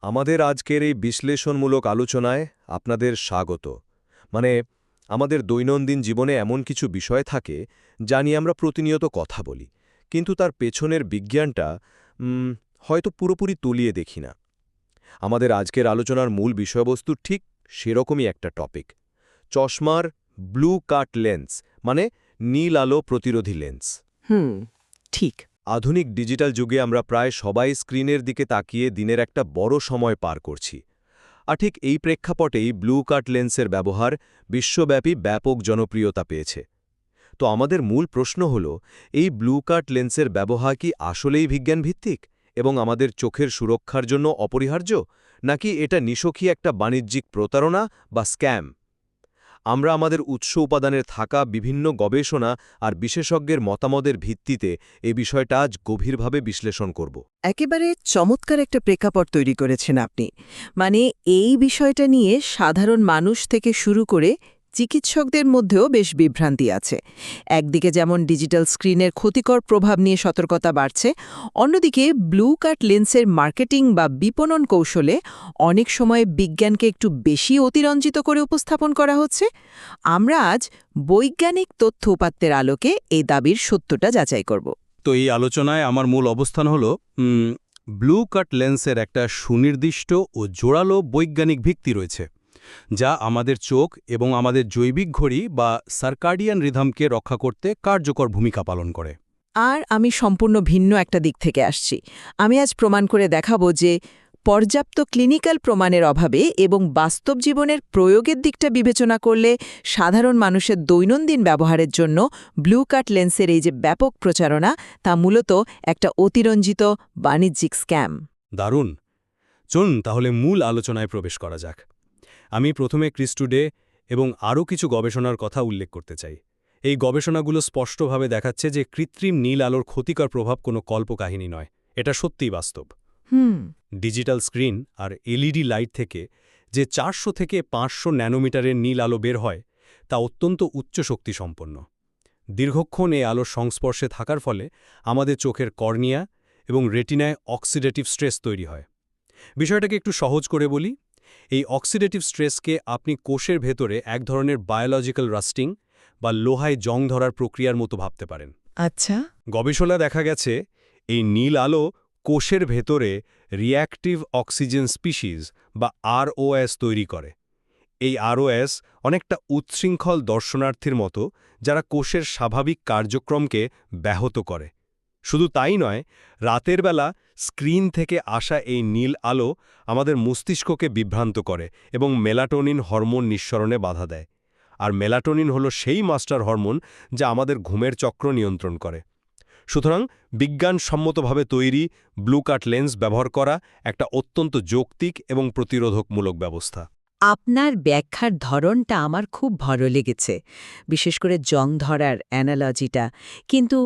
আমাদের আজকের এই বিশ্লেষণমূলক আলোচনায় আপনাদের স্বাগত। মানে আমাদের দৈনন্দিন জীবনে এমন কিছু বিষয় থাকে যা নিয়ে আমরা প্রতিনিয়ত কথা বলি, কিন্তু তার পেছনের বিজ্ঞানটা হয়তো পুরোপুরি তলিয়ে দেখি না। আমাদের আজকের আলোচনার মূল বিষয়বস্তু ঠিক সেরকমই একটা টপিক, চশমার ব্লু কাট লেন্স, মানে নীল আলো প্রতিরোধী লেন্স। ঠিক। আধুনিক ডিজিটাল যুগে আমরা প্রায় সবাই স্ক্রিনের দিকে তাকিয়ে দিনের একটা বড় সময় পার করছি। আর ঠিক এই প্রেক্ষাপটেই ব্লু কাট লেন্সের ব্যবহার বিশ্বব্যাপী ব্যাপক জনপ্রিয়তা পেয়েছে। তো আমাদের মূল প্রশ্ন হল, এই ব্লু কাট লেন্সের ব্যবহার কি আসলেই বিজ্ঞানভিত্তিক এবং আমাদের চোখের সুরক্ষার জন্য অপরিহার্য, নাকি এটা নিছকই একটা বাণিজ্যিক প্রতারণা বা স্ক্যাম? আমরা আমাদের উৎস উপাদানের থাকা বিভিন্ন গবেষণা আর বিশেষজ্ঞের মতামতের ভিত্তিতে এই বিষয়টা আজ গভীরভাবে বিশ্লেষণ করব। একেবারে চমৎকার একটা প্রেক্ষাপট তৈরি করেছেন আপনি। মানে এই বিষয়টা নিয়ে সাধারণ মানুষ থেকে শুরু করে চিকিৎসকদের মধ্যেও বেশ বিভ্রান্তি আছে। একদিকে যেমন ডিজিটাল স্ক্রিনের ক্ষতিকর প্রভাব নিয়ে সতর্কতা বাড়ছে, অন্যদিকে ব্লু কাট লেন্সের মার্কেটিং বা বিপণন কৌশলে অনেক সময় বিজ্ঞানকে একটু বেশি অতিরঞ্জিত করে উপস্থাপন করা হচ্ছে। আমরা আজ বৈজ্ঞানিক তথ্য উপাত্তের আলোকে এই দাবির সত্যটা যাচাই করব। তো এই আলোচনায় আমার মূল অবস্থান হল ব্লু কাট লেন্সের একটা সুনির্দিষ্ট ও জোরালো বৈজ্ঞানিক ভিত্তি রয়েছে, যা আমাদের চোখ এবং আমাদের জৈবিক ঘড়ি বা সার্কাডিয়ান রিদমকে রক্ষা করতে কার্যকর ভূমিকা পালন করে। আর আমি সম্পূর্ণ ভিন্ন একটা দিক থেকে আসছি। আমি আজ প্রমাণ করে দেখাবো যে পর্যাপ্ত ক্লিনিক্যাল প্রমাণের অভাবে এবং বাস্তব জীবনের প্রয়োগের দিকটা বিবেচনা করলে সাধারণ মানুষের দৈনন্দিন ব্যবহারের জন্য ব্লু কাট লেন্সের এই যে ব্যাপক প্রচারণা, তা মূলত একটা অতিরঞ্জিত বাণিজ্যিক স্ক্যাম। দারুণ। চলুন তাহলে মূল আলোচনায় প্রবেশ করা যাক। আমি প্রথমে ক্রিস্টুডে এবং আরও কিছু গবেষণার কথা উল্লেখ করতে চাই। এই গবেষণাগুলো স্পষ্টভাবে দেখাচ্ছে যে কৃত্রিম নীল আলোর ক্ষতিকর প্রভাব কোনো কল্পকাহিনী নয়, এটা সত্যিই বাস্তব। ডিজিটাল স্ক্রিন আর এলইডি লাইট থেকে যে 400 থেকে 500 ন্যানোমিটারের নীল আলো বের হয়, তা অত্যন্ত উচ্চ শক্তি সম্পন্ন। দীর্ঘক্ষণ এই আলোর সংস্পর্শে থাকার ফলে আমাদের চোখের কর্নিয়া এবং রেটিনায় অক্সিডেটিভ স্ট্রেস তৈরি হয়। বিষয়টাকে একটু সহজ করে বলি, এই অক্সিডেটিভ স্ট্রেসকে আপনি কোষের ভেতরে এক ধরনের বায়োলজিক্যাল রাস্টিং বা লোহায় জং ধরার প্রক্রিয়ার মতো ভাবতে পারেন। আচ্ছা। গবেষণা দেখা গেছে এই নীল আলো কোষের ভেতরে রিঅ্যাক্টিভ অক্সিজেন স্পিসিস বা আরওএস তৈরি করে। এই আরওএস অনেকটা উচ্ছৃঙ্খল দর্শনার্থীর মতো, যারা কোষের স্বাভাবিক কার্যক্রমকে ব্যাহত করে। শুধু তাই নয়, রাতের বেলা স্ক্রিন থেকে আসা এই নীল আলো আমাদের মস্তিষ্ককে বিভ্রান্ত করে এবং মেলাটোনিন হরমোন নিঃসরণে বাধা দেয়। আর মেলাটোনিন হলো সেই মাস্টার হরমোন যা আমাদের ঘুমের চক্র নিয়ন্ত্রণ করে। সুতরাং বিজ্ঞানসম্মতভাবে তৈরি ব্লু কাট লেন্স ব্যবহার করা একটা অত্যন্ত যৌক্তিক এবং প্রতিরোধকমূলক ব্যবস্থা। আপনার ব্যাখ্যার ধরনটা আমার খুব ভালো লেগেছে, বিশেষ করে জং ধরার অ্যানালজিটা। কিন্তু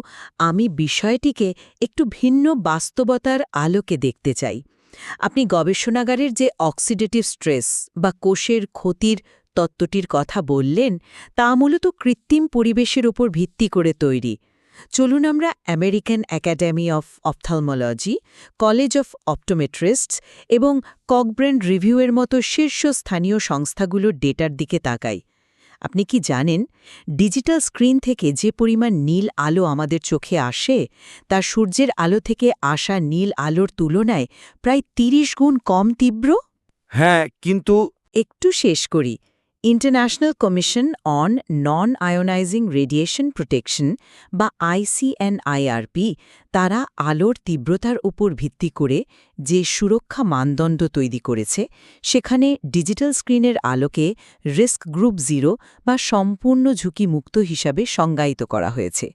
আমি বিষয়টিকে একটু ভিন্ন বাস্তবতার আলোকে দেখতে চাই। আপনি গবেষণাগারের যে অক্সিডেটিভ স্ট্রেস বা কোষের ক্ষতির তত্ত্বটির কথা বললেন, তা মূলত কৃত্রিম পরিবেশের উপর ভিত্তি করে তৈরি। চলুন আমরা American academy of ophthalmology, college of optometrists এবং ককব্রেন রিভিউয়ের মতো শীর্ষস্থানীয় সংস্থাগুলোর ডেটার দিকে তাকাই। আপনি কি জানেন, ডিজিটাল স্ক্রিন থেকে যে পরিমাণ নীল আলো আমাদের চোখে আসে, তা সূর্যের আলো থেকে আসা নীল আলোর তুলনায় প্রায় 30 গুণ কম তীব্র? হ্যাঁ, কিন্তু একটু শেষ করি। International commission on non ionising radiation protection বা ICNIRP, তারা আলোর তীব্রতার উপর ভিত্তি করে যে সুরক্ষা মানদণ্ড তৈরি করেছে, সেখানে ডিজিটাল স্ক্রিনের আলোকে রিস্ক গ্রুপ 0 বা সম্পূর্ণ ঝুঁকিমুক্ত হিসাবে সংজ্ঞায়িত করা হয়েছে।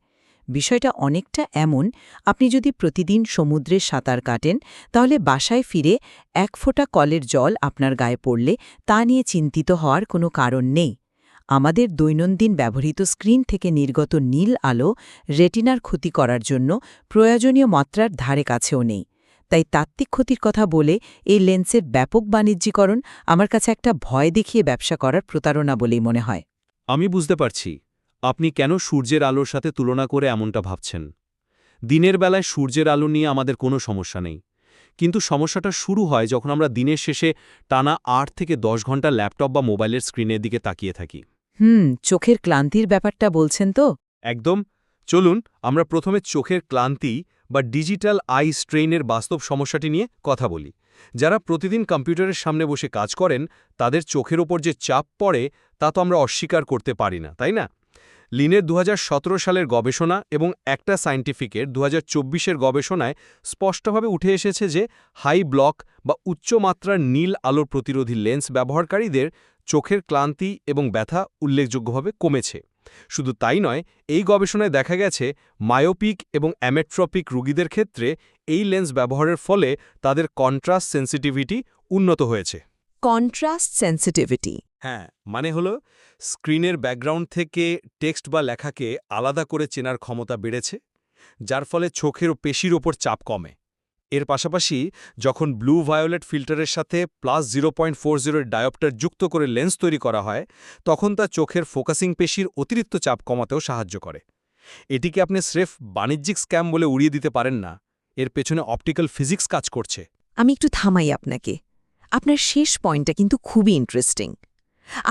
বিষয়টা অনেকটা এমন, আপনি যদি প্রতিদিন সমুদ্রে সাঁতার কাটেন, তাহলে বাসায় ফিরে 1 ফোঁটা কলের জল আপনার গায়ে পড়লে তা নিয়ে চিন্তিত হওয়ার কোনো কারণ নেই। আমাদের দৈনন্দিন ব্যবহৃত স্ক্রিন থেকে নির্গত নীল আলো রেটিনার ক্ষতি করার জন্য প্রয়োজনীয় মাত্রার ধারে কাছেও নেই। তাই তাত্ত্বিক ক্ষতির কথা বলে এই লেন্সের ব্যাপক বাণিজ্যিকরণ আমার কাছে একটা ভয় দেখিয়ে ব্যবসা করার প্রতারণা বলেই মনে হয়। আমি বুঝতে পারছি আপনি কেন সূর্যের আলোর সাথে তুলনা করে এমনটা ভাবছেন। দিনের বেলায় সূর্যের আলো নিয়ে আমাদের কোনো সমস্যা নেই, কিন্তু সমস্যাটা শুরু হয় যখন আমরা দিনের শেষে টানা ৮ থেকে ১০ ঘন্টা ল্যাপটপ বা মোবাইলের স্ক্রিনের দিকে তাকিয়ে থাকি। চোখের ক্লান্তির ব্যাপারটা বলছেন তো? একদম। চলুন আমরা প্রথমে চোখের ক্লান্তি বা ডিজিটাল আই স্ট্রেইনের বাস্তব সমস্যাটি নিয়ে কথা বলি। যারা প্রতিদিন কম্পিউটারের সামনে বসে কাজ করেন তাদের চোখের ওপর যে চাপ পড়ে তা তো আমরা অস্বীকার করতে পারি না, তাই না? লিনের ২০১৭ সালের গবেষণা এবং একটা সায়েন্টিফিকের ২০২৪-এর গবেষণায় স্পষ্টভাবে উঠে এসেছে যে হাই ব্লক বা উচ্চমাত্রার নীল আলোর প্রতিরোধী লেন্স ব্যবহারকারীদের চোখের ক্লান্তি এবং ব্যথা উল্লেখযোগ্যভাবে কমেছে। শুধু তাই নয়, এই গবেষণায় দেখা গেছে মায়োপিক এবং অ্যামেট্রপিক রোগীদের ক্ষেত্রে এই লেন্স ব্যবহারের ফলে তাদের কন্ট্রাস্ট সেন্সিটিভিটি উন্নত হয়েছে। Contrast sensitivity. হ্যাঁ, মানে হলো স্ক্রিনের ব্যাকগ্রাউন্ড থেকে টেক্সট বা লেখাকে আলাদা করে চেনার ক্ষমতা বেড়েছে, যার ফলে চোখের ও পেশির ওপর চাপ কমে। এর পাশাপাশি যখন ব্লু ভায়োলেট ফিল্টারের সাথে +0.40 ডায়োপ্টার যুক্ত করে লেন্স তৈরি করা হয়, তখন তা চোখের ফোকাসিং পেশির অতিরিক্ত চাপ কমাতেও সাহায্য করে। এটিকে আপনি স্রেফ বাণিজ্যিক স্ক্যাম বলে উড়িয়ে দিতে পারেন না, এর পেছনে অপটিক্যাল ফিজিক্স কাজ করছে। আমি একটু থামাই আপনাকে। আপনার শেষ পয়েন্টটা কিন্তু খুবই ইন্টারেস্টিং।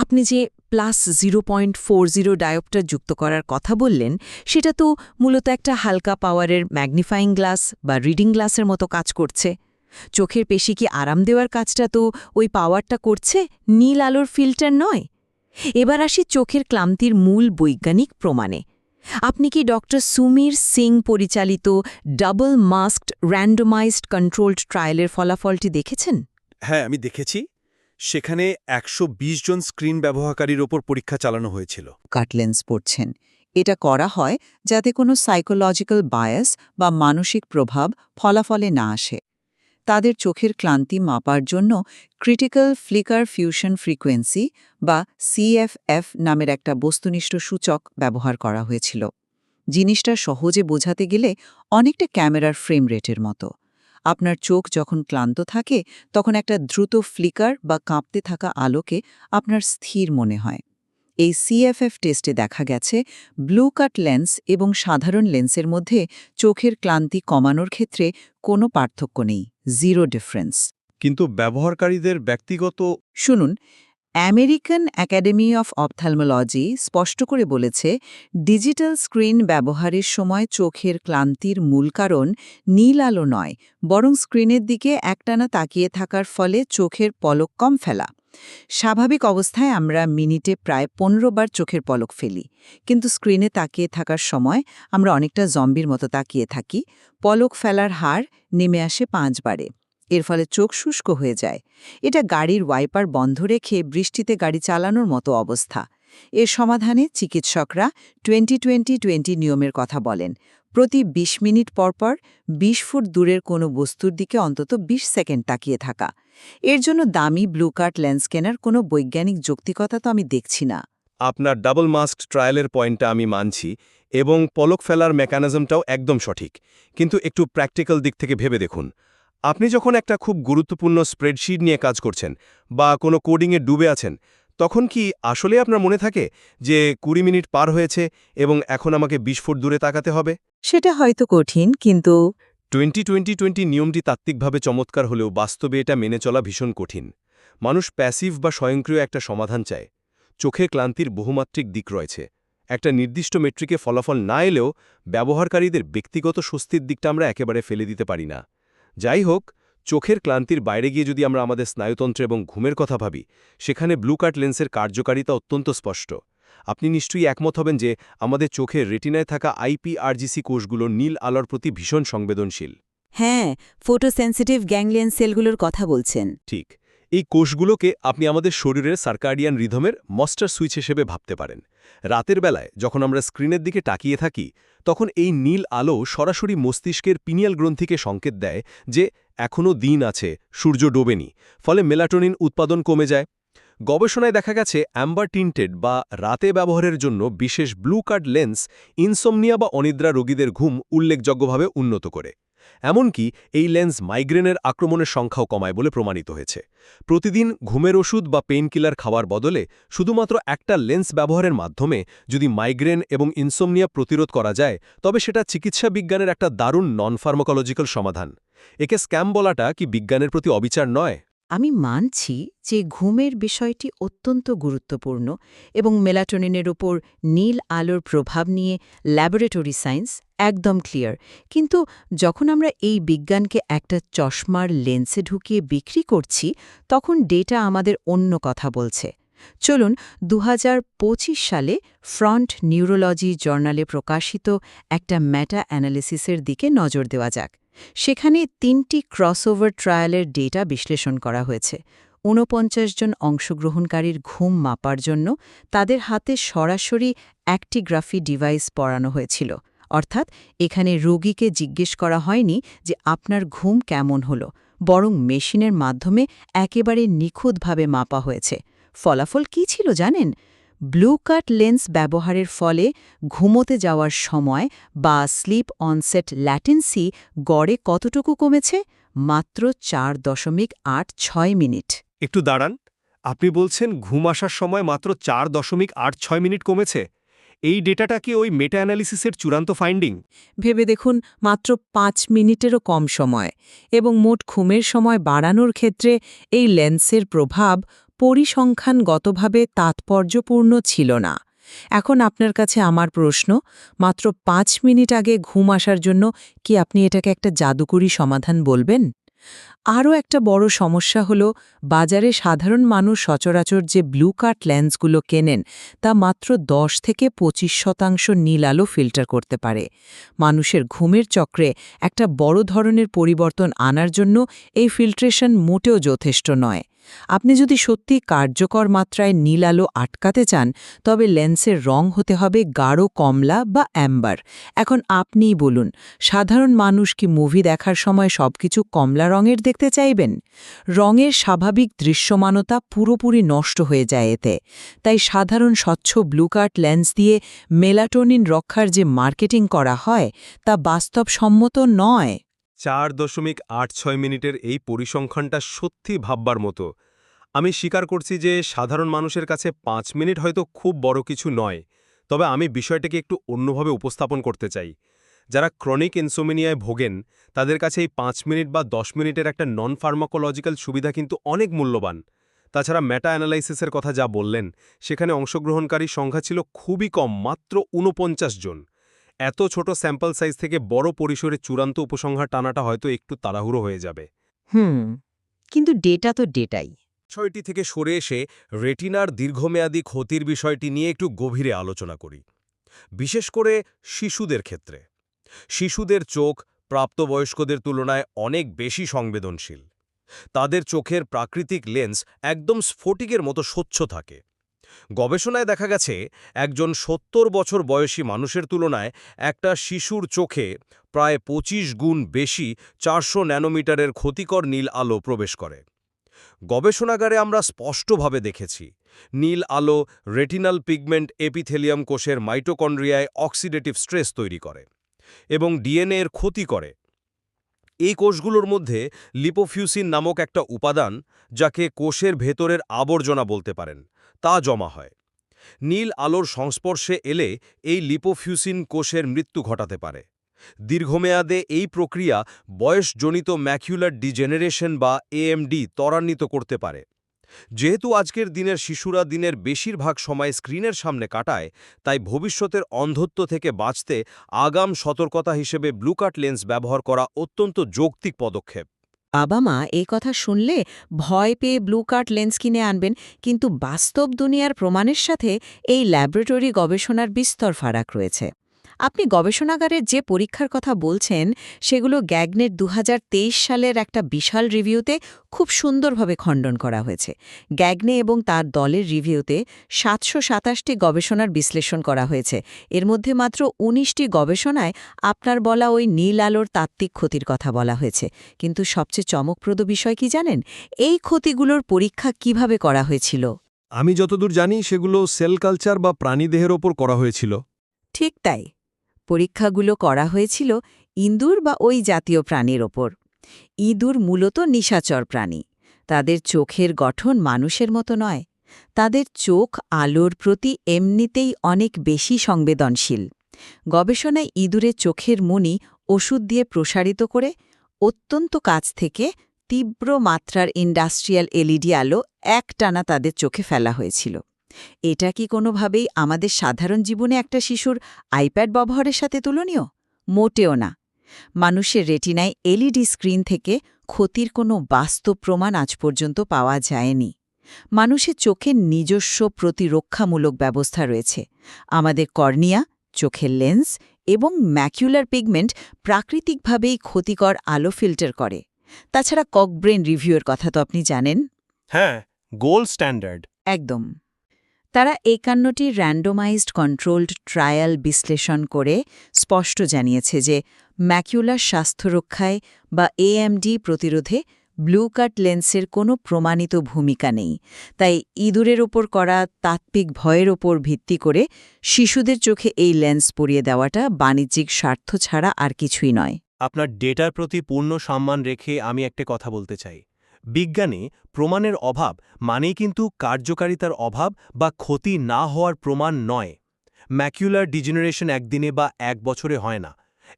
আপনি যে +0.40 ডায়োপ্টার যুক্ত করার কথা বললেন, সেটা তো মূলত একটা হালকা পাওয়ারের ম্যাগনিফাইং গ্লাস বা রিডিং গ্লাসের মতো কাজ করছে। চোখের পেশি কি আরাম দেওয়ার কাজটা তো ওই পাওয়ারটা করছে, নীল আলোর ফিল্টার নয়। এবার আসি চোখের ক্লান্তির মূল বৈজ্ঞানিক প্রমাণে। আপনি কি ডক্টর সুমির সিং পরিচালিত ডাবল মাস্কড র্যান্ডমাইজড কন্ট্রোলড ট্রায়ালের ফলাফলটি দেখেছেন? হ্যাঁ, আমি দেখেছি। সেখানে ১২০ জন স্ক্রিন ব্যবহারকারীর ওপর পরীক্ষা চালানো হয়েছিল। কাট লেন্স পড়ছেন। এটা করা হয় যাতে কোনো সাইকোলজিক্যাল বায়াস বা মানসিক প্রভাব ফলাফলে না আসে। তাদের চোখের ক্লান্তি মাপার জন্য ক্রিটিক্যাল ফ্লিকার ফিউশন ফ্রিকোয়েন্সি বা সিএফএফ নামের একটা বস্তুনিষ্ঠ সূচক ব্যবহার করা হয়েছিল। জিনিসটা সহজে বোঝাতে গেলে অনেকটা ক্যামেরার ফ্রেম রেটের মতো। আপনার চোখ যখন ক্লান্ত থাকে তখন একটা দ্রুত ফ্লিকার বা কাঁপতে থাকা আলোকে আপনার স্থির মনে হয়। এই সিএফএফ টেস্টে দেখা গেছে ব্লু কাট লেন্স এবং সাধারণ লেন্সের মধ্যে চোখের ক্লান্তি কমানোর ক্ষেত্রে কোনো পার্থক্য নেই, জিরো ডিফারেন্স। কিন্তু ব্যবহারকারীদের ব্যক্তিগত শুনুন, আমেরিকান একাডেমি অফ অপথ্যালমোলজি স্পষ্ট করে বলেছে ডিজিটাল স্ক্রিন ব্যবহারের সময় চোখের ক্লান্তির মূল কারণ নীল আলো নয়, বরং স্ক্রিনের দিকে একটানা তাকিয়ে থাকার ফলে চোখের পলক কম ফেলা। স্বাভাবিক অবস্থায় আমরা মিনিটে প্রায় ১৫ বার চোখের পলক ফেলি, কিন্তু স্ক্রিনে তাকিয়ে থাকার সময় আমরা অনেকটা জম্বির মতো তাকিয়ে থাকি। পলক ফেলার হার নেমে আসে ৫ বারে। এর ফলে চোখ শুষ্ক হয়ে যায়। এটা গাড়ির ওয়াইপার বন্ধ রেখে বৃষ্টিতে গাড়ি চালানোর মতো অবস্থা। এর সমাধানে চিকিৎসকরা 20-20-20 নিয়মের কথা বলেন। প্রতি ২০ মিনিট পরপর ২০ ফুট দূরের কোনো বস্তুর দিকে অন্তত ২০ সেকেন্ড তাকিয়ে থাকা। এর জন্য দামি ব্লু কাট লেন্স কেনার কোনো বৈজ্ঞানিক যৌক্তিকতা তো আমি দেখছি না। আপনার ডাবল মাস্কড ট্রায়ালের পয়েন্টটা আমি মানছি এবং পলক ফেলার মেকানিজমটাও একদম সঠিক, কিন্তু একটু প্র্যাকটিক্যাল দিক থেকে ভেবে দেখুন। আপনি যখন একটা খুব গুরুত্বপূর্ণ স্প্রেডশিট নিয়ে কাজ করছেন বা কোনো কোডিংয়ে ডুবে আছেন, তখন কি আসলে আপনার মনে থাকে যে ২০ মিনিট পার হয়েছে এবং এখন আমাকে ২০ ফুট দূরে তাকাতে হবে? সেটা হয়তো কঠিন, কিন্তু 20-20-20 নিয়মটি তাত্ত্বিকভাবে চমৎকার হলেও বাস্তবে এটা মেনে চলা ভীষণ কঠিন। মানুষ প্যাসিভ বা স্বয়ংক্রিয় একটা সমাধান চায়। চোখের ক্লান্তির বহুমাত্রিক দিক রয়েছে। একটা নির্দিষ্ট মেট্রিকে ফলাফল না এলেও ব্যবহারকারীদের ব্যক্তিগত স্বস্তির দিকটা আমরা একেবারে ফেলে দিতে পারি না। যাই হোক, চোখের ক্লান্তির বাইরে গিয়ে যদি আমরা আমাদের স্নায়ুতন্ত্র এবং ঘুমের কথা ভাবি, সেখানে ব্লু কাট লেন্সের কার্যকারিতা অত্যন্ত স্পষ্ট। আপনি নিশ্চয়ই একমত হবেন যে আমাদের চোখের রেটিনায় থাকা আইপিআরজিসি কোষগুলো নীল আলোর প্রতি ভীষণ সংবেদনশীল। হ্যাঁ, ফটোসেন্সিটিভ গ্যাংলিয়ন সেলগুলোর কথা বলছেন। ঠিক, এই কোষগুলোকে আপনি আমাদের শরীরের সার্কাডিয়ান রিদমের মাস্টার সুইচ হিসেবে ভাবতে পারেন। রাতের বেলায় যখন আমরা স্ক্রিনের দিকে তাকিয়ে থাকি, তখন এই নীল আলো সরাসরি মস্তিষ্কের পিনিয়াল গ্রন্থিকে সংকেত দেয় যে এখনও দিন আছে, সূর্য ডোবেনি, ফলে মেলাটোনিন উৎপাদন কমে যায়। গবেষণায় দেখা গেছে অ্যাম্বার টিন্টেড বা রাতে ব্যবহারের জন্য বিশেষ ব্লু কাট লেন্স ইনসোমনিয়া বা অনিদ্রা রোগীদের ঘুম উল্লেখযোগ্যভাবে উন্নত করে। এমনকি এই লেন্স মাইগ্রেনের আক্রমণের সংখ্যাও কমায় বলে প্রমাণিত হয়েছে। প্রতিদিন ঘুমের ওষুধ বা পেইনকিলার খাওয়ার বদলে শুধুমাত্র একটা লেন্স ব্যবহারের মাধ্যমে যদি মাইগ্রেন এবং ইনসোমনিয়া প্রতিরোধ করা যায়, তবে সেটা চিকিৎসা বিজ্ঞানের একটা দারুণ নন ফার্মাকোলজিক্যাল সমাধান। একে স্ক্যাম বলাটা কি বিজ্ঞানের প্রতি অবিচার নয়? আমি মানছি যে ঘুমের বিষয়টি অত্যন্ত গুরুত্বপূর্ণ এবং মেলাটোনিনের উপর নীল আলোর প্রভাব নিয়ে ল্যাবরেটরি সায়েন্স একদম ক্লিয়ার। কিন্তু যখন আমরা এই বিজ্ঞানকে একটা চশমার লেন্সে ঢুকিয়ে বিক্রি করছি, তখন ডেটা আমাদের অন্য কথা বলছে। চলুন ২০২৫ সালে ফ্রন্ট নিউরোলজি জার্নালে প্রকাশিত একটা মেটা অ্যানালিসিসের দিকে নজর দেওয়া যাক। সেখানে ৩টি ক্রসওভার ট্রায়ালের ডেটা বিশ্লেষণ করা হয়েছে। ৪৯ জন অংশগ্রহণকারীর ঘুম মাপার জন্য তাদের হাতে সরাসরি অ্যাক্টিগ্রাফি ডিভাইস পরানো হয়েছিল। অর্থাৎ এখানে রোগীকে জিজ্ঞেস করা হয়নি যে আপনার ঘুম কেমন হলো, বরং মেশিনের মাধ্যমে একেবারে নিখুঁতভাবে মাপা হয়েছে। ফলাফল কী ছিল জানেন? ব্লু কাট লেন্স ব্যবহারের ফলে ঘুমোতে যাওয়ার সময় বা স্লিপ অনসেট ল্যাটেন্সি গড়ে কতটুকু কমেছে? মাত্র ৪.৮৬ মিনিট। একটু দাঁড়ান, আপনি বলছেন ঘুম আসার সময় মাত্র ৪.৮৬ মিনিট কমেছে? এই ডেটাটা কি ওই মেটা অ্যানালিসিসের চূড়ান্ত ফাইন্ডিং? ভেবে দেখুন, মাত্র ৫ মিনিটেরও কম সময় এবং মোট ঘুমের সময় বাড়ানোর ক্ষেত্রে এই লেন্সের প্রভাব পরিসংখ্যানগতভাবে তাৎপর্যপূর্ণ ছিল না। এখন আপনার কাছে আমার প্রশ্ন, মাত্র ৫ মিনিট আগে ঘুম আসার জন্য কি আপনি এটাকে একটা জাদুকরী সমাধান বলবেন? আরও একটা বড় সমস্যা হল, বাজারে সাধারণ মানুষ সচরাচর যে ব্লু কাট লেন্সগুলো কেনেন তা মাত্র ১০-২৫% নীল আলো ফিল্টার করতে পারে। মানুষের ঘুমের চক্রে একটা বড় ধরনের পরিবর্তন আনার জন্য এই ফিল্ট্রেশন মোটেও যথেষ্ট নয়। আপনি যদি সত্যি কার্যকর মাত্রায় নীল আলো আটকাতে চান, তবে লেন্সের রং হতে হবে গাঢ় কমলা বা অ্যাম্বার। এখন আপনিই বলুন, সাধারণ মানুষ কি মুভি দেখার সময় সবকিছু কমলা রঙের দেখতে চাইবেন? রঙের স্বাভাবিক দৃশ্যমানতা পুরোপুরি নষ্ট হয়ে যায় এতে। তাই সাধারণ স্বচ্ছ ব্লু কাট লেন্স দিয়ে মেলাটোনিন রক্ষার যে মার্কেটিং করা হয় তা বাস্তবসম্মত নয়। ৪.৮৬ মিনিটের এই পরিসংখ্যানটা সত্যি ভাববার মতো। আমি স্বীকার করছি যে সাধারণ মানুষের কাছে ৫ মিনিট হয়তো খুব বড় কিছু নয়, তবে আমি বিষয়টাকে একটু অন্যভাবে উপস্থাপন করতে চাই। যারা ক্রনিক ইনসোমিনিয়ায় ভোগেন তাদের কাছে এই ৫ মিনিট বা ১০ মিনিটের একটা নন ফার্মাকোলজিক্যাল সুবিধা কিন্তু অনেক মূল্যবান। তাছাড়া মেটা অ্যানালাইসিসের কথা যা বললেন, সেখানে অংশগ্রহণকারী সংখ্যা ছিল খুবই কম, মাত্র ৪৯ জন। এত ছোট স্যাম্পল সাইজ থেকে বড় পরিসরে চূড়ান্ত উপসংহার টানাটা হয়তো একটু তাড়াহুড়ো হয়ে যাবে। কিন্তু ডেটা তো ডেটাই। বিষয়টি থেকে সরে এসে রেটিনার দীর্ঘমেয়াদী ক্ষতির বিষয়টি নিয়ে একটু গভীরে আলোচনা করি, বিশেষ করে শিশুদের ক্ষেত্রে। শিশুদের চোখ প্রাপ্তবয়স্কদের তুলনায় অনেক বেশি সংবেদনশীল। তাদের চোখের প্রাকৃতিক লেন্স একদম স্ফটিকের মতো স্বচ্ছ থাকে। গবেষণায় দেখা গেছে একজন ৭০ বছর বয়সী মানুষের তুলনায় একটা শিশুর চোখে প্রায় ২৫ গুণ বেশি ৪০০ ন্যানোমিটারের ক্ষতিকর নীল আলো প্রবেশ করে। গবেষণাগারে আমরা স্পষ্টভাবে দেখেছি নীল আলো রেটিনাল পিগমেন্ট এপিথেলিয়াম কোষের মাইটোকন্ড্রিয়ায় অক্সিডেটিভ স্ট্রেস তৈরি করে এবং ডিএনএ এর ক্ষতি করে। এই কোষগুলোর মধ্যে লিপোফিউসিন নামক একটা উপাদান, যাকে কোষের ভেতরের আবর্জনা বলতে পারেন, তা জমা হয়। নীল আলোর সংস্পর্শে এলে এই লিপোফিউসিন কোষের মৃত্যু ঘটাতে পারে। দীর্ঘমেয়াদে এই প্রক্রিয়া বয়সজনিত ম্যাকুলার ডিজেনারেশন বা এএমডি ত্বরান্বিত করতে পারে। যেহেতু আজকের দিনের শিশুরা দিনের বেশিরভাগ সময় স্ক্রিনের সামনে কাটায়, তাই ভবিষ্যতের অন্ধত্ব থেকে বাঁচতে আগাম সতর্কতা হিসেবে ব্লু কাট লেন্স ব্যবহার করা অত্যন্ত যৌক্তিক পদক্ষেপ। বাবা মা এই কথা শুনলে ভয় পেয়ে ব্লু কাট লেন্স কিনে আনবেন, কিন্তু বাস্তব দুনিয়ার প্রমাণের সাথে এই ল্যাবরেটরি গবেষণার বিস্তর ফারাক রয়েছে। আপনি গবেষণাগারের যে পরীক্ষার কথা বলছেন, সেগুলো গ্যাগনের ২০২৩ সালের একটা বিশাল রিভিউতে খুব সুন্দরভাবে খণ্ডন করা হয়েছে। গ্যাগনে এবং তার দলের রিভিউতে ৭২৭টি গবেষণার বিশ্লেষণ করা হয়েছে। এর মধ্যে মাত্র ১৯টি গবেষণায় আপনার বলা ওই নীল আলোর তাত্ত্বিক ক্ষতির কথা বলা হয়েছে। কিন্তু সবচেয়ে চমকপ্রদ বিষয় কি জানেন? এই ক্ষতিগুলোর পরীক্ষা কিভাবে করা হয়েছিল? আমি যতদূর জানি সেগুলো সেল কালচার বা প্রাণীদেহের ওপর করা হয়েছিল। ঠিক তাই। পরীক্ষাগুলো করা হয়েছিল ইঁদুর বা ওই জাতীয় প্রাণীর ওপর। ইঁদুর মূলত নিশাচর প্রাণী। তাদের চোখের গঠন মানুষের মতো নয়। তাদের চোখ আলোর প্রতি এমনিতেই অনেক বেশি সংবেদনশীল। গবেষণায় ইঁদুরের চোখের মণি ওষুধ দিয়ে প্রসারিত করে অত্যন্ত কাছ থেকে তীব্র মাত্রার ইন্ডাস্ট্রিয়াল এলইডি আলো একটানা তাদের চোখে ফেলা হয়েছিল। এটা কি কোনোভাবেই আমাদের সাধারণ জীবনে একটা শিশুর আইপ্যাড ব্যবহারের সাথে তুলনীয়? মোটেও না। মানুষের রেটিনায় এলইডি স্ক্রিন থেকে ক্ষতির কোনো বাস্তব প্রমাণ আজ পর্যন্ত পাওয়া যায়নি। মানুষের চোখের নিজস্ব প্রতিরক্ষামূলক ব্যবস্থা রয়েছে। আমাদের কর্নিয়া, চোখের লেন্স এবং ম্যাকুলার পিগমেন্ট প্রাকৃতিকভাবেই ক্ষতিকর আলো ফিল্টার করে। তাছাড়া ককব্রেন রিভিউয়ের কথা তো আপনি জানেন। হ্যাঁ, গোল্ড স্ট্যান্ডার্ড। একদম। তারা ৫১টি র্যান্ডোমাইজড কন্ট্রোলড ট্রায়াল বিশ্লেষণ করে স্পষ্ট জানিয়েছে যে ম্যাকুলার স্বাস্থ্যরক্ষায় বা এএমডি প্রতিরোধে ব্লু কাট লেন্সের কোনো প্রমাণিত ভূমিকা নেই। তাই ইঁদুরের ওপর করা তাত্ত্বিক ভয়ের ওপর ভিত্তি করে শিশুদের চোখে এই লেন্স পরিয়ে দেওয়াটা বাণিজ্যিক স্বার্থ ছাড়া আর কিছুই নয়। আপনার ডেটার প্রতি পূর্ণ সম্মান রেখে আমি একটা কথা বলতে চাই। বিজ্ঞানে প্রমাণের অভাব মানেই কিন্তু কার্যকারিতার অভাব বা ক্ষতি না হওয়ার প্রমাণ নয়। ম্যাকুলার ডিজেনারেশন একদিনে বা এক বছরে হয় না,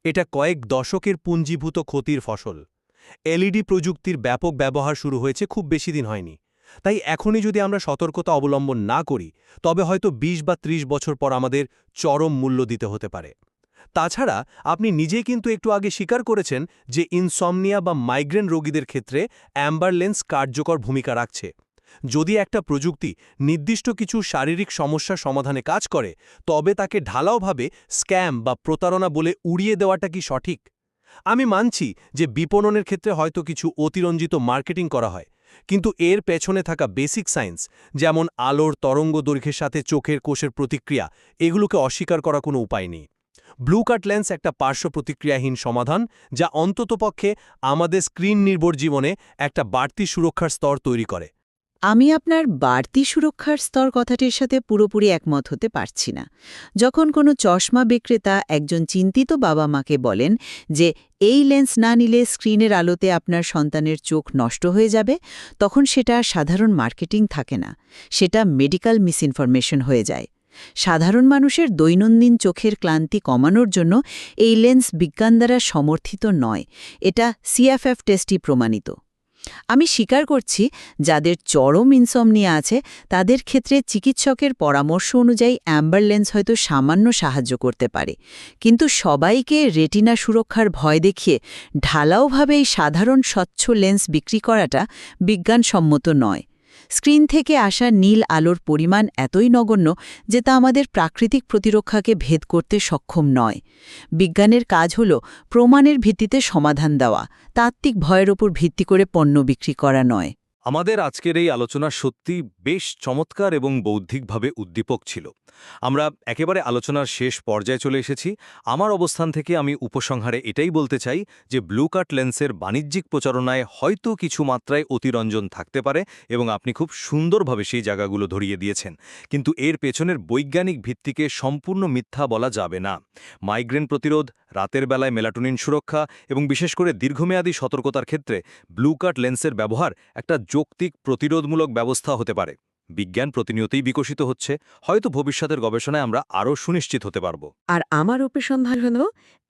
এটা কয়েক দশকের পুঞ্জীভূত ক্ষতির ফসল। এলইডি প্রযুক্তির ব্যাপক ব্যবহার শুরু হয়েছে খুব বেশি দিন হয়নি। তাই এখনই যদি আমরা সতর্কতা অবলম্বন না করি, তবে হয়তো ২০ বা ৩০ বছর পর আমাদের চরম মূল্য দিতে হতে পারে। তাছাড়া আপনি নিজে কিন্তু একটু আগে স্বীকার করেছেন যে ইনসমনিয়া বা মাইগ্রেন রোগীদের ক্ষেত্রে অ্যাম্বার লেন্স কার্যকর ভূমিকা রাখছে। যদি একটা প্রযুক্তি নির্দিষ্ট কিছু শারীরিক সমস্যার সমাধানে কাজ করে, তবে তাকে ঢালাওভাবে স্ক্যাম বা প্রতারণা বলে উড়িয়ে দেওয়াটা কি সঠিক? আমি মানছি যে বিপণনের ক্ষেত্রে হয়তো কিছু অতিরঞ্জিত মার্কেটিং করা হয়, কিন্তু এর পেছনে থাকা বেসিক সায়েন্স, যেমন আলোর তরঙ্গ দৈর্ঘ্যের সাথে চোখের কোষের প্রতিক্রিয়া, এগুলোকে অস্বীকার করা কোনো উপায় নেই। ব্লু কাট লেন্স একটা পার্শ্ব প্রতিক্রিয়াহীন সমাধান, যা অন্ততপক্ষে আমাদের স্ক্রিন নির্ভর জীবনে একটা বাড়তি সুরক্ষার স্তর তৈরি করে। আমি আপনার বাড়তি সুরক্ষার স্তর কথাটির সাথে পুরোপুরি একমত হতে পারছি না। যখন কোনো চশমা বিক্রেতা একজন চিন্তিত বাবা মাকে বলেন যে এই লেন্স না নিলে স্ক্রিনের আলোতে আপনার সন্তানের চোখ নষ্ট হয়ে যাবে, তখন সেটা সাধারণ মার্কেটিং থাকে না, সেটা মেডিকেল মিসইনফরমেশন হয়ে যায়। সাধারণ মানুষের দৈনন্দিন চোখের ক্লান্তি কমানোর জন্য এই লেন্স বিজ্ঞান দ্বারা সমর্থিত নয়, এটা সিএফএফ টেস্টই প্রমাণিত। আমি স্বীকার করছি, যাদের চরম ইনসমনিয়া আছে তাদের ক্ষেত্রে চিকিৎসকের পরামর্শ অনুযায়ী অ্যাম্বার লেন্স হয়তো সামান্য সাহায্য করতে পারে, কিন্তু সবাইকে রেটিনা সুরক্ষার ভয় দেখিয়ে ঢালাওভাবে এই সাধারণ স্বচ্ছ লেন্স বিক্রি করাটা বিজ্ঞানসম্মত নয়। স্ক্রিন থেকে আসা নীল আলোর পরিমাণ এতই নগণ্য যে তা আমাদের প্রাকৃতিক প্রতিরক্ষাকে ভেদ করতে সক্ষম নয়। বিজ্ঞানের কাজ হল প্রমাণের ভিত্তিতে সমাধান দেওয়া, তাত্ত্বিক ভয়ের ওপর ভিত্তি করে পণ্য বিক্রি করা নয়। আমাদের আজকের এই আলোচনা সত্যি বেশ চমৎকার এবং বৌদ্ধিকভাবে উদ্দীপক ছিল। আমরা একেবারে আলোচনার শেষ পর্যায়ে চলে এসেছি। আমার অবস্থান থেকে আমি উপসংহারে এটাই বলতে চাই যে ব্লু কাট লেন্সের বাণিজ্যিক প্রচারণায় হয়তো কিছু মাত্রায় অতিরঞ্জন থাকতে পারে এবং আপনি খুব সুন্দরভাবে সেই জায়গাগুলো ধরিয়ে দিয়েছেন, কিন্তু এর পেছনের বৈজ্ঞানিক ভিত্তিকে সম্পূর্ণ মিথ্যা বলা যাবে না। মাইগ্রেন প্রতিরোধ, রাতের বেলায় মেলাটোনিন সুরক্ষা এবং বিশেষ করে দীর্ঘমেয়াদী সতর্কতার ক্ষেত্রে ব্লু কাট লেন্সের ব্যবহার একটা যৌক্তিক প্রতিরোধমূলক ব্যবস্থা হতে পারে। বিজ্ঞান প্রতিনিয়তই বিকশিত হচ্ছে, হয়তো ভবিষ্যতের গবেষণায় আমরা আরও সুনিশ্চিত হতে পারব। আর আমার উপসংহার হল,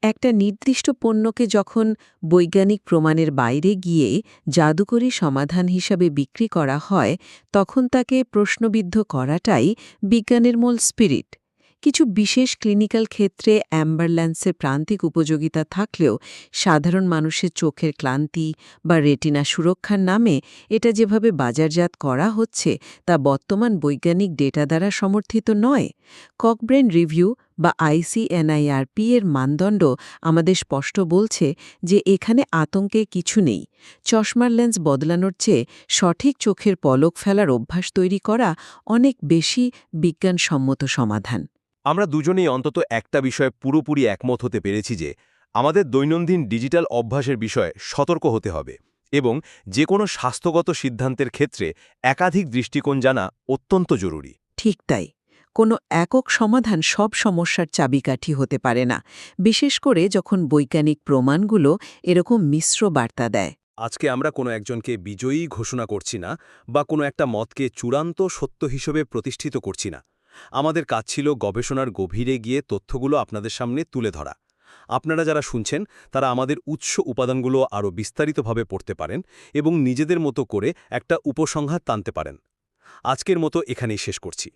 একটা নির্দিষ্ট পণ্যকে যখন বৈজ্ঞানিক প্রমাণের বাইরে গিয়ে জাদুকরী সমাধান হিসাবে বিক্রি করা হয়, তখন তাকে প্রশ্নবিদ্ধ করাটাই বিজ্ঞানের মূল স্পিরিট। কিছু বিশেষ ক্লিনিক্যাল ক্ষেত্রে অ্যাম্বার লেন্সের প্রান্তিক উপযোগিতা থাকলেও সাধারণ মানুষের চোখের ক্লান্তি বা রেটিনা সুরক্ষার নামে এটা যেভাবে বাজারজাত করা হচ্ছে তা বর্তমান বৈজ্ঞানিক ডেটা দ্বারা সমর্থিত নয়। ককব্রেন রিভিউ বা ICNIRP এর মানদণ্ড আমাদের স্পষ্ট বলছে যে এখানে আতঙ্কে কিছু নেই। চশমার লেন্স বদলানোর চেয়ে সঠিক চোখের পলক ফেলার অভ্যাস তৈরি করা অনেক বেশি বিজ্ঞানসম্মত সমাধান। আমরা দুজনেই অন্তত একটা বিষয়ে পুরোপুরি একমত হতে পেরেছি যে আমাদের দৈনন্দিন ডিজিটাল অভ্যাসের বিষয়ে সতর্ক হতে হবে এবং যে কোনো স্বাস্থ্যগত সিদ্ধান্তের ক্ষেত্রে একাধিক দৃষ্টিকোণ জানা অত্যন্ত জরুরি। ঠিক তাই। কোনো একক সমাধান সব সমস্যার চাবিকাঠি হতে পারে না, বিশেষ করে যখন বৈজ্ঞানিক প্রমাণগুলো এরকম মিশ্র বার্তা দেয়। আজকে আমরা কোনো একজনকে বিজয়ী ঘোষণা করছি না বা কোনো একটা মতকে চূড়ান্ত সত্য হিসেবে প্রতিষ্ঠিত করছি না। আমাদের কাজ ছিল গবেষণার গভীরে গিয়ে তথ্যগুলো আপনাদের সামনে তুলে ধরা। আপনারা যারা শুনছেন তারা আমাদের উৎস উপাদানগুলো আরও বিস্তারিতভাবে পড়তে পারেন এবং নিজেদের মতো করে একটা উপসংহার টানতে পারেন। আজকের মতো এখানেই শেষ করছি।